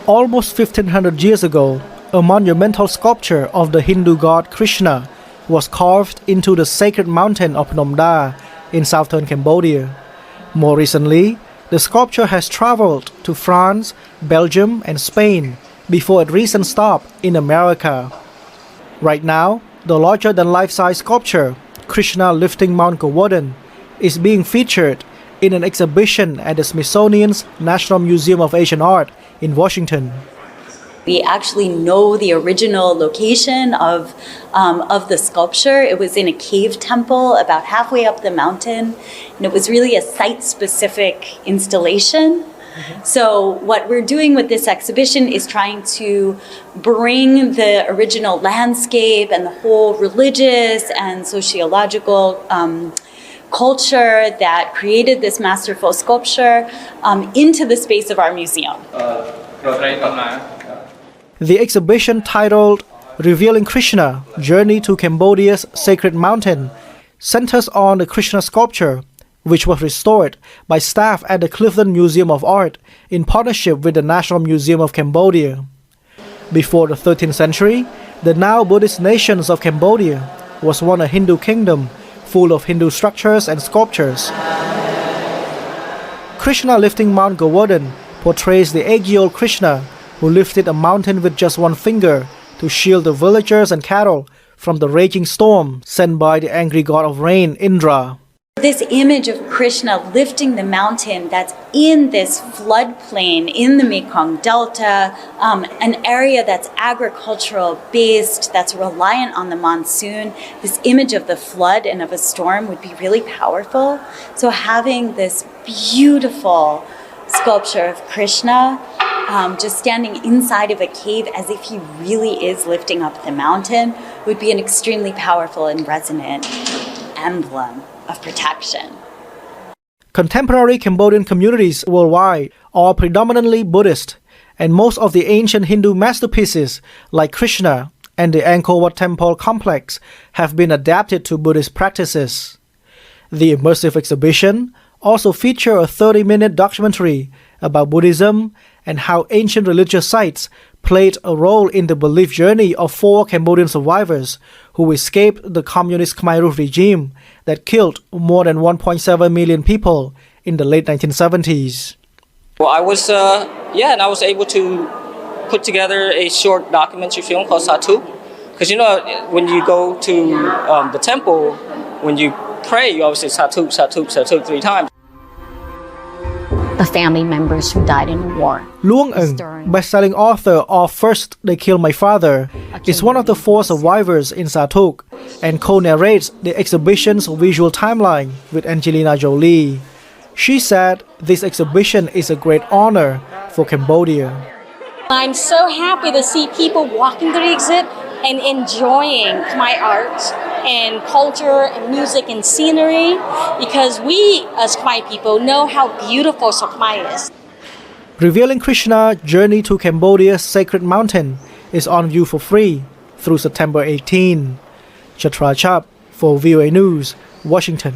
Almost 1500 years ago, a monumental sculpture of the Hindu god Krishna was carved into the sacred mountain of Phnom Da in southern Cambodia. More recently, the sculpture has traveled to France, Belgium, and Spain before its recent stop in America. Right now, the larger-than-life-size sculpture, Krishna lifting Mount Govardhan, is being featured in an exhibition at the Smithsonian's National Museum of Asian Art in Washington. We actually know the original location of the sculpture. It was in a cave temple about halfway up the mountain, and it was really a site-specific installation. So what we're doing with this exhibition is trying to bring the original landscape and the whole religious and sociological culture that created this masterful sculpture into the space of our museum. The exhibition, titled Revealing Krishna, Journey to Cambodia's Sacred Mountain, centers on the Krishna sculpture, which was restored by staff at the Clifton Museum of Art in partnership with the National Museum of Cambodia. Before the 13th century, the now Buddhist nations of Cambodia was once a Hindu kingdom full of Hindu structures and sculptures. Krishna lifting Mount Govardhan portrays the 8-year-old Krishna who lifted a mountain with just one finger to shield the villagers and cattle from the raging storm sent by the angry god of rain, Indra. This image of Krishna lifting the mountain that's in this floodplain in the Mekong Delta, an area that's agricultural based, that's reliant on the monsoon, this image of the flood and of a storm would be really powerful. So having this beautiful sculpture of Krishna just standing inside of a cave as if he really is lifting up the mountain would be an extremely powerful and resonant emblem of protection. Contemporary Cambodian communities worldwide are predominantly Buddhist, and most of the ancient Hindu masterpieces like Krishna and the Angkor Wat Temple complex have been adapted to Buddhist practices. The immersive exhibition also features a 30-minute documentary about Buddhism and how ancient religious sites played a role in the belief journey of 4 Cambodian survivors who escaped the communist Khmer Rouge regime that killed more than 1.7 million people in the late 1970s. Well, I was able to put together a short documentary film called Satu. Because when you go to the temple, when you pray, you always say Satu, Satu, Satu 3 times. The family members who died in the war. Luong Eng, best-selling author of First They Killed My Father, is one of the 4 survivors in Satuk and co-narrates the exhibition's visual timeline with Angelina Jolie. She said this exhibition is a great honor for Cambodia. I'm so happy to see people walking through the exhibit and enjoying Khmer art and culture and music and scenery, because we as Khmer people know how beautiful Khmer is. Revealing Krishna, Journey to Cambodia's Sacred Mountain is on view for free through September 18. Chetra Chap for VOA News, Washington.